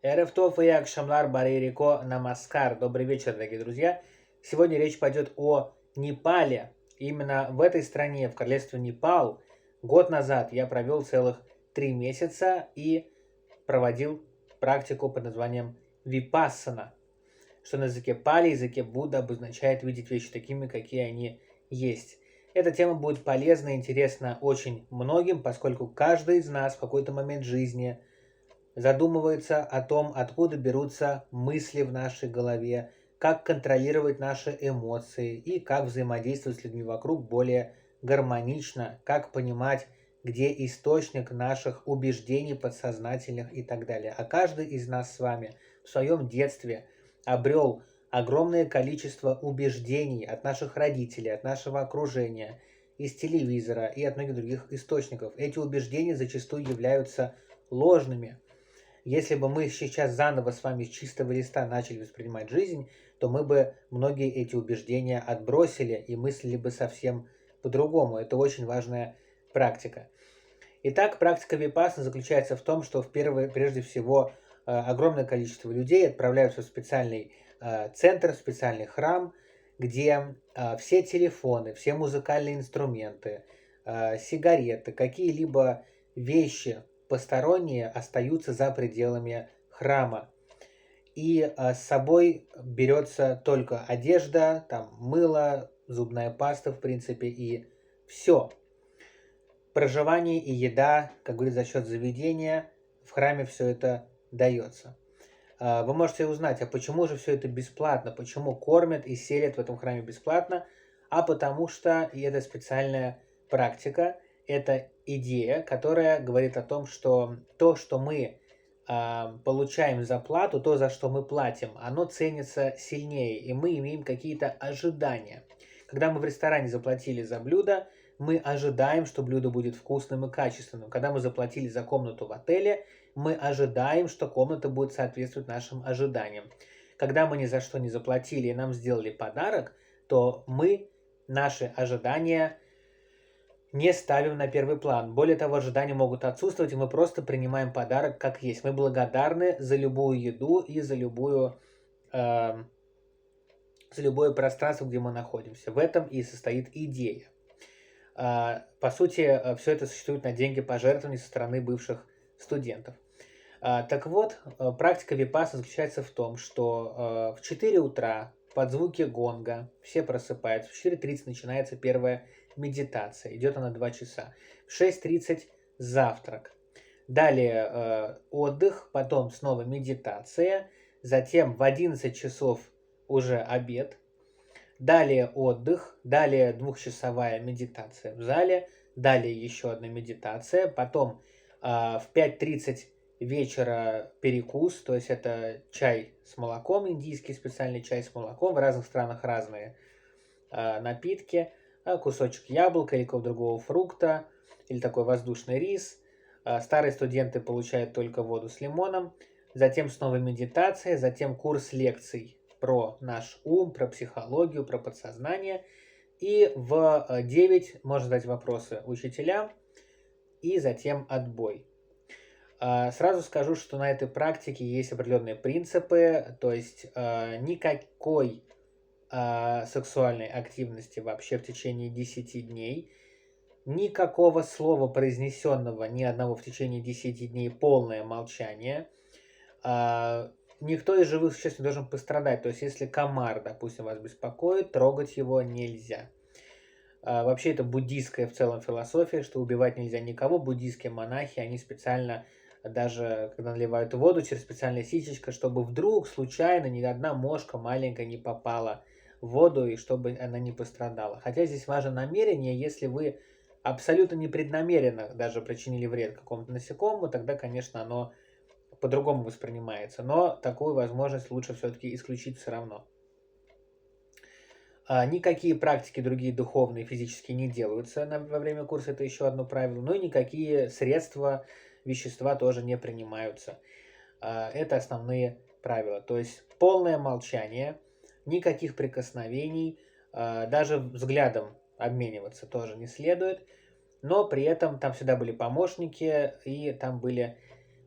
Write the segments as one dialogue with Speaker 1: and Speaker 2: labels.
Speaker 1: Эрефтов и Акшамлар Баририко Намаскар. Добрый вечер, дорогие друзья. Сегодня речь пойдет о Непале. Именно в этой стране, в королевстве Непал, год назад я провел целых 3 месяца и проводил практику под названием Випассана, что на языке Пали, языке Будда обозначает видеть вещи такими, какие они есть. Эта тема будет полезна и интересна очень многим, поскольку каждый из нас в какой-то момент жизни задумывается о том, откуда берутся мысли в нашей голове, как контролировать наши эмоции и как взаимодействовать с людьми вокруг более гармонично, как понимать, где источник наших убеждений подсознательных и так далее. А каждый из нас с вами в своем детстве обрел огромное количество убеждений от наших родителей, от нашего окружения, из телевизора и от многих других источников. Эти убеждения зачастую являются ложными. Если бы мы сейчас заново с вами с чистого листа начали воспринимать жизнь, то мы бы многие эти убеждения отбросили и мыслили бы совсем по-другому. Это очень важная практика. Итак, практика випассаны заключается в том, что прежде всего огромное количество людей отправляются в специальный центр, в специальный храм, где все телефоны, все музыкальные инструменты, сигареты, какие-либо вещи посторонние остаются за пределами храма. И с собой берется только одежда, там мыло, зубная паста, в принципе, и все. Проживание и еда, как говорится, за счет заведения, в храме все это дается. Вы можете узнать, а почему же все это бесплатно, почему кормят и селят в этом храме бесплатно, а потому что и это специальная практика, это идея, которая говорит о том, что то, что мы получаем за плату, то, за что мы платим, оно ценится сильнее, и мы имеем какие-то ожидания. Когда мы в ресторане заплатили за блюдо, мы ожидаем, что блюдо будет вкусным и качественным. Когда мы заплатили за комнату в отеле, мы ожидаем, что комната будет соответствовать нашим ожиданиям. Когда мы ни за что не заплатили и нам сделали подарок, то мы наши ожидания не ставим на первый план. Более того, ожидания могут отсутствовать, и мы просто принимаем подарок как есть. Мы благодарны за любую еду и за любое пространство, где мы находимся. В этом и состоит идея. По сути, все это существует на деньги пожертвований со стороны бывших студентов. Так вот, практика випассаны заключается в том, что в 4 утра под звуки гонга все просыпаются. В 4:30 начинается первая медитация. Идет она 2 часа. В 6:30 завтрак. Далее отдых, потом снова медитация. Затем в 11 часов уже обед. Далее отдых, далее 2-часовая медитация в зале, далее еще одна медитация, потом в 5:30 вечера перекус, то есть это чай с молоком, индийский специальный чай с молоком, в разных странах разные напитки, кусочек яблока или какого-то другого фрукта, или такой воздушный рис. Старые студенты получают только воду с лимоном, затем снова медитация, затем курс лекций про наш ум, про психологию, про подсознание. И в 9 можно задать вопросы учителям, и затем отбой. Сразу скажу, что на этой практике есть определенные принципы, то есть никакой сексуальной активности вообще в течение 10 дней, никакого слова произнесенного ни одного в течение 10 дней, полное молчание. Никто из живых существ не должен пострадать. То есть, если комар, допустим, вас беспокоит, трогать его нельзя. Вообще, это буддийская в целом философия, что убивать нельзя никого. Буддийские монахи, они специально, даже когда наливают воду через специальное ситечко, чтобы вдруг случайно ни одна мошка маленькая не попала в воду, и чтобы она не пострадала. Хотя здесь важно намерение. Если вы абсолютно непреднамеренно даже причинили вред какому-то насекомому, тогда, конечно, оно по-другому воспринимается, но такую возможность лучше все-таки исключить все равно. Никакие практики другие духовные, физические не делаются во время курса, это еще одно правило, но и никакие средства, вещества тоже не принимаются. Это основные правила, то есть полное молчание, никаких прикосновений, даже взглядом обмениваться тоже не следует, но при этом там всегда были помощники, и там были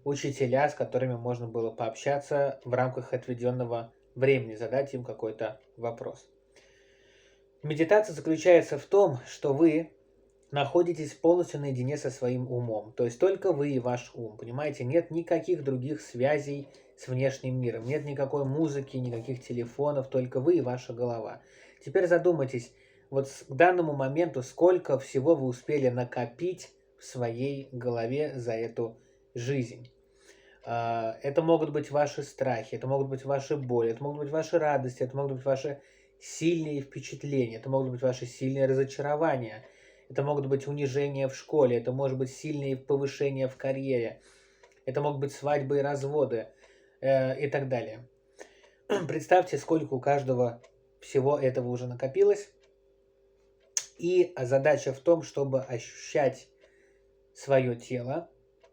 Speaker 1: учителя, с которыми можно было пообщаться в рамках отведенного времени, задать им какой-то вопрос. Медитация заключается в том, что вы находитесь полностью наедине со своим умом. То есть только вы и ваш ум. Понимаете, нет никаких других связей с внешним миром. Нет никакой музыки, никаких телефонов, только вы и ваша голова. Теперь задумайтесь, вот к данному моменту, сколько всего вы успели накопить в своей голове за эту жизнь. Это могут быть ваши страхи, это могут быть ваши боли, это могут быть ваши радости, это могут быть ваши сильные впечатления, это могут быть ваши сильные разочарования, это могут быть унижения в школе, это может быть сильные повышения в карьере, это могут быть свадьбы и разводы и так далее. Представьте, сколько у каждого всего этого уже накопилось. И задача в том, чтобы ощущать свое тело,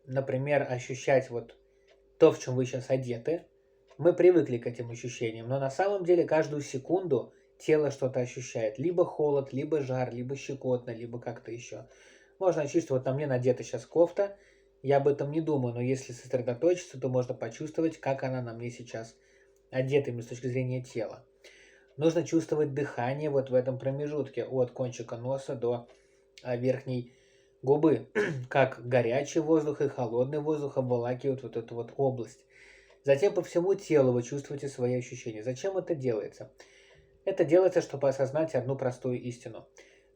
Speaker 1: например, ощущать вот то, в чем вы сейчас одеты. Мы привыкли к этим ощущениям, но на самом деле каждую секунду тело что-то ощущает. Либо холод, либо жар, либо щекотно, либо как-то еще. Можно ощутить, вот на мне надета сейчас кофта, я об этом не думаю, но если сосредоточиться, то можно почувствовать, как она на мне сейчас одета именно с точки зрения тела. Нужно чувствовать дыхание вот в этом промежутке от кончика носа до верхней губы, как горячий воздух и холодный воздух обволакивают вот эту вот область. Затем по всему телу вы чувствуете свои ощущения. Зачем это делается? Это делается, чтобы осознать одну простую истину.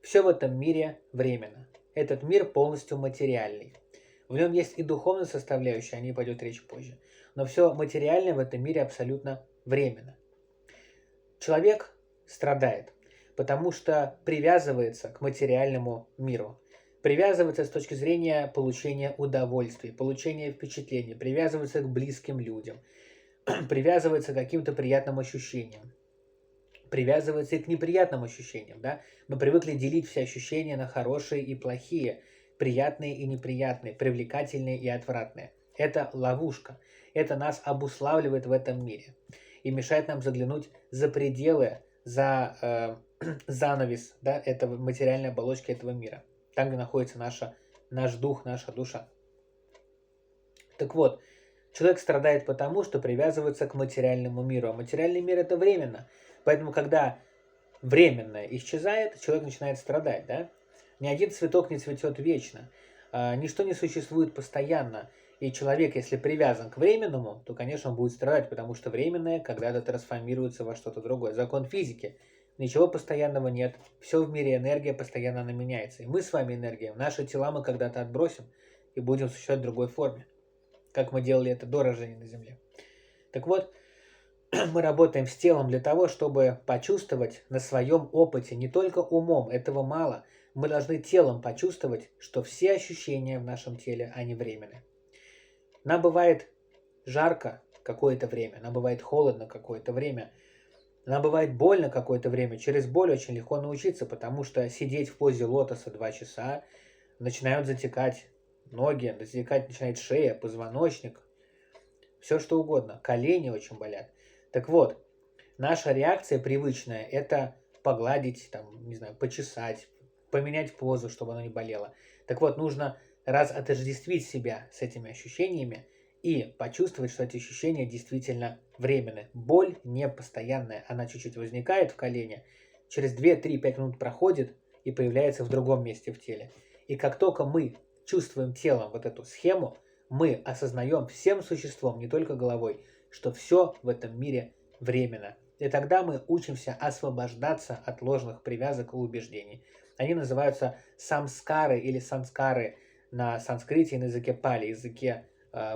Speaker 1: Все в этом мире временно. Этот мир полностью материальный. В нем есть и духовная составляющая, о ней пойдет речь позже. Но все материальное в этом мире абсолютно временно. Человек страдает, потому что привязывается к материальному миру. Привязывается с точки зрения получения удовольствия, получения впечатлений, привязывается к близким людям, привязывается к каким-то приятным ощущениям, привязывается и к неприятным ощущениям. Да? Мы привыкли делить все ощущения на хорошие и плохие, приятные и неприятные, привлекательные и отвратные. Это ловушка. Это нас обуславливает в этом мире и мешает нам заглянуть за пределы, за занавес, да, этого материальной оболочки этого мира. Там, где находится наш дух, наша душа. Так вот, человек страдает потому, что привязывается к материальному миру. А материальный мир это временно. Поэтому, когда временное исчезает, человек начинает страдать. Да? Ни один цветок не цветет вечно. Ничто не существует постоянно. И человек, если привязан к временному, то, конечно, он будет страдать, потому что временное когда-то трансформируется во что-то другое. Закон физики. Ничего постоянного нет. Все в мире энергия постоянно она меняется. И мы с вами энергия. Наши тела мы когда-то отбросим и будем существовать в другой форме. Как мы делали это до рождения на Земле. Так вот, мы работаем с телом для того, чтобы почувствовать на своем опыте, не только умом, этого мало. Мы должны телом почувствовать, что все ощущения в нашем теле, они временны. Нам бывает жарко какое-то время, нам бывает холодно какое-то время, нам бывает больно какое-то время. Через боль очень легко научиться, потому что сидеть в позе лотоса 2 часа, начинают затекать ноги, затекать начинает шея, позвоночник, все что угодно. Колени очень болят. Так вот, наша реакция привычная – это погладить, там, не знаю, почесать, поменять позу, чтобы оно не болело. Так вот, нужно отождествить себя с этими ощущениями и почувствовать, что эти ощущения действительно временны. Боль не постоянная, она чуть-чуть возникает в колене, через 2-3-5 минут проходит и появляется в другом месте в теле. И как только мы чувствуем телом вот эту схему, мы осознаем всем существом, не только головой, что все в этом мире временно. И тогда мы учимся освобождаться от ложных привязок и убеждений. Они называются самскары или санскары на санскрите и на языке пали, языке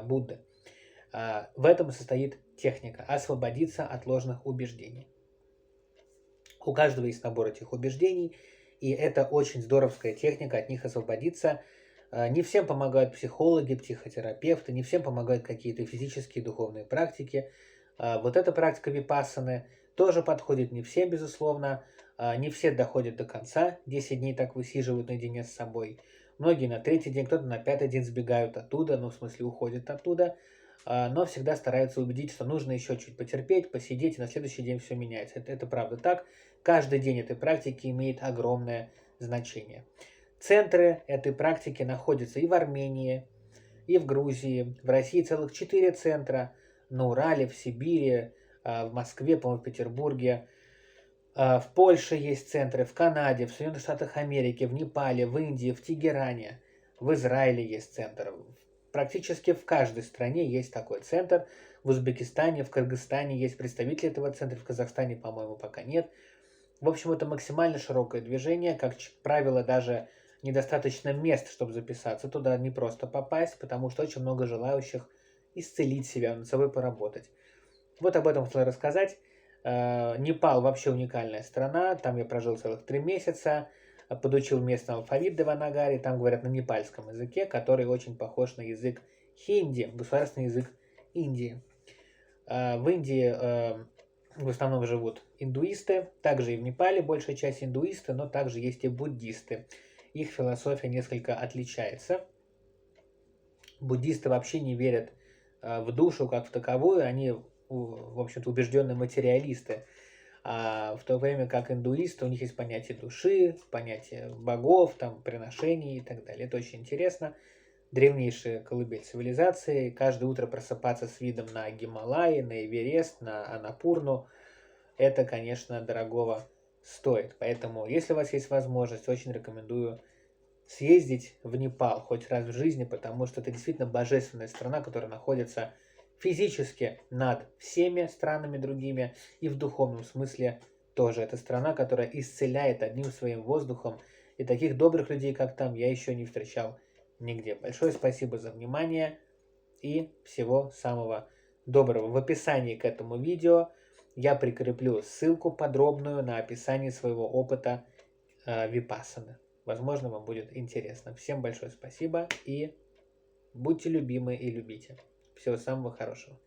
Speaker 1: Будды. В этом и состоит техника – освободиться от ложных убеждений. У каждого есть набор этих убеждений, и это очень здоровская техника от них освободиться. Не всем помогают психологи, психотерапевты, не всем помогают какие-то физические и духовные практики. Вот эта практика випассаны тоже подходит не всем, безусловно. Не все доходят до конца, 10 дней так высиживают наедине с собой. Многие на 3-й день, кто-то на 5-й день сбегают оттуда, ну в смысле уходят оттуда. Но всегда стараются убедить, что нужно еще чуть потерпеть, посидеть, и на следующий день все меняется. Это правда так. Каждый день этой практики имеет огромное значение. Центры этой практики находятся и в Армении, и в Грузии. В России целых 4 центра. На Урале, в Сибири, в Москве, по-моему, в Петербурге. В Польше есть центры, в Канаде, в Соединенных Штатах Америки, в Непале, в Индии, в Тегеране. В Израиле есть центр. Практически в каждой стране есть такой центр. В Узбекистане, в Кыргызстане есть представители этого центра, в Казахстане, по-моему, пока нет. В общем, это максимально широкое движение. Как правило, даже недостаточно мест, чтобы записаться. Туда не просто попасть, потому что очень много желающих исцелить себя, над собой поработать. Вот об этом хотел рассказать. Непал вообще уникальная страна. Там я прожил целых 3 месяца. Подучил местный алфавит Деванагари. Там говорят на непальском языке, который очень похож на язык хинди, государственный язык Индии. В Индии в основном живут индуисты. Также и в Непале большая часть индуисты, но также есть и буддисты. Их философия несколько отличается. Буддисты вообще не верят в душу как в таковую. Они, в общем-то, убежденные материалисты. А в то время как индуисты, у них есть понятие души, понятие богов, там, приношений и так далее. Это очень интересно. Древнейшая колыбель цивилизации. Каждое утро просыпаться с видом на Гималаи, на Эверест, на Анапурну. Это, конечно, дорогого стоит. Поэтому, если у вас есть возможность, очень рекомендую съездить в Непал хоть раз в жизни, потому что это действительно божественная страна, которая находится физически над всеми странами другими и в духовном смысле тоже. Это страна, которая исцеляет одним своим воздухом, и таких добрых людей, как там, я еще не встречал нигде. Большое спасибо за внимание и всего самого доброго. В описании к этому видео я прикреплю ссылку подробную на описание своего опыта випассаны. Возможно, вам будет интересно. Всем большое спасибо и будьте любимы и любите. Всего самого хорошего.